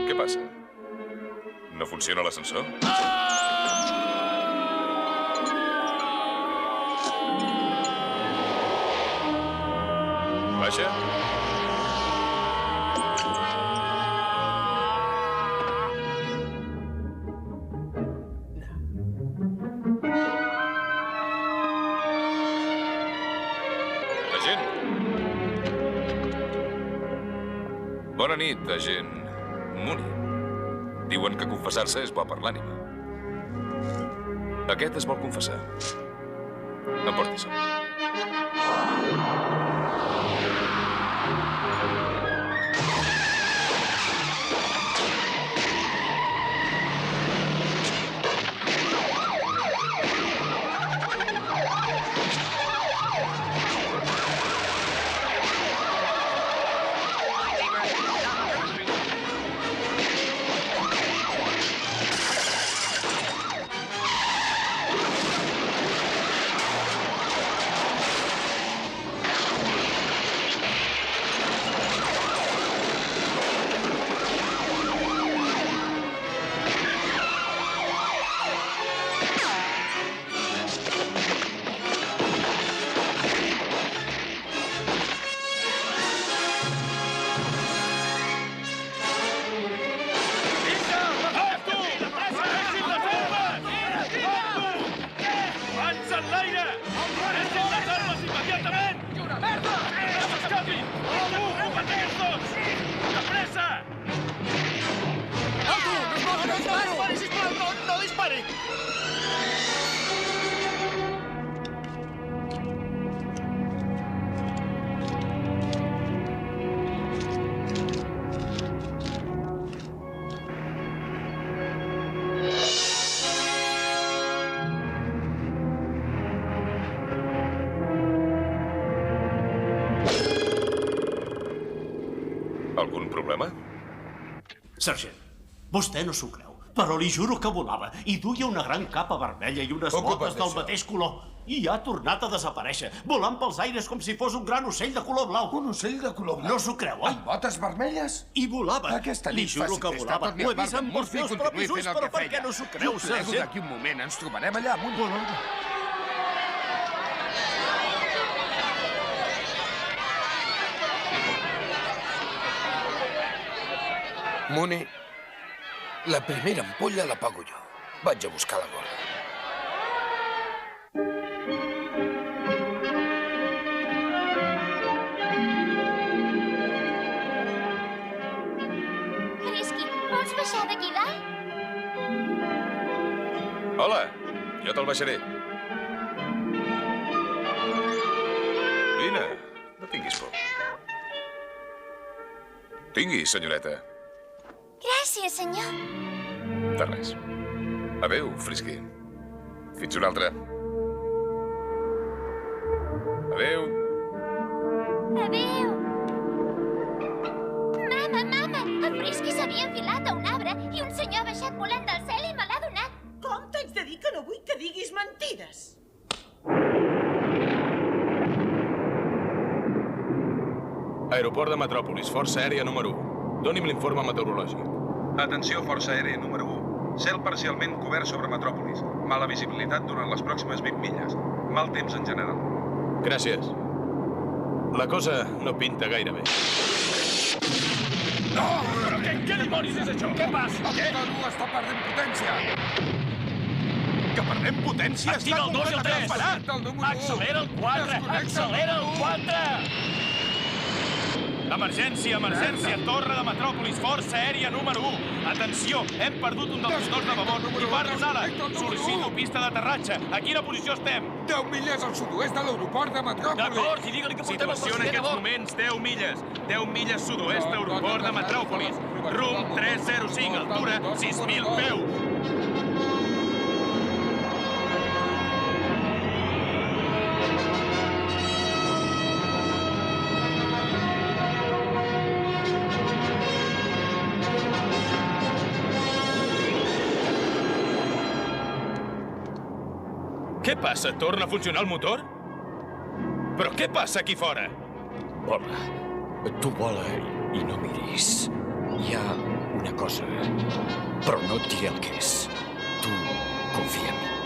Què passa? No funciona l'ascensor? Baixa. Agent. Bona nit, agent Mooney. Diuen que confessar-se és bo per l'ànima. Aquest es vol confessar. Emporti-se'l. Algun problema? Sergent, vostè no s'ho creu, però li juro que volava i duia una gran capa vermella i unes botes del mateix color. I ha tornat a desaparèixer, volant pels aires com si fos un gran ocell de color blau. Un ocell de color blau? No s'ho creu, oi? Amb botes vermelles? I volava. Aquesta Li nit juro faci que festa, volava. torni Ho al he vist bar amb d'en els Murphy i meus continuï propis ulls, fent el però que per què feia. no s'ho creu, Jo plego sergent? d'aquí un moment, ens trobarem allà amunt. Volava. Mooney, la primera ampolla la pago jo. Vaig a buscar la gorra. Frisky, vols baixar d'aquí dalt? Hola, jo te'l baixaré. Vine, no tinguis por. Tingui, senyoreta. Gràcies, senyor. De res. Adéu, Frisky. Fins una altra. Adéu. Adéu. Mama, el Frisky s'havia enfilat a un arbre i un senyor ha baixat volant del cel i me l'ha donat. Com t'haig de dir que no vull que diguis mentides? Aeroport de Metròpolis, Força Aèria número 1. Doni'm l'informe meteorològic. Atenció, Força Aèria número 1. Cel parcialment cobert sobre Metròpolis. Mala visibilitat durant les pròximes 20 milles. Mal temps en general. Gràcies. La cosa no pinta gaire bé. No! Però què dimonis és això? Què passa? El motor 1 està perdent potència. Que perdem potència? Activa el 2 i el 3. Accelera el 4. Accelera el 4. Emergència, emergència, torre de Metròpolis, Força Aèria número 1. Atenció, hem perdut un dels motors de babord i parlos ara. Sol·licito pista d'aterratge. A quina posició estem? 10 milles al sud-oest de l'aeroport de Metròpolis. D'acord, i digue-li que portem el Situació en president a aquests bord. moments, 10 milles. 10 milles sud-oest aeroport de Metròpolis. Rumb 305, altura 6.000 peus. Què passa? Torna a funcionar el motor? Però què passa aquí fora? Vola. Tu vola i no miris. Hi ha una cosa, però no et diré el que és. Tu confia en mi.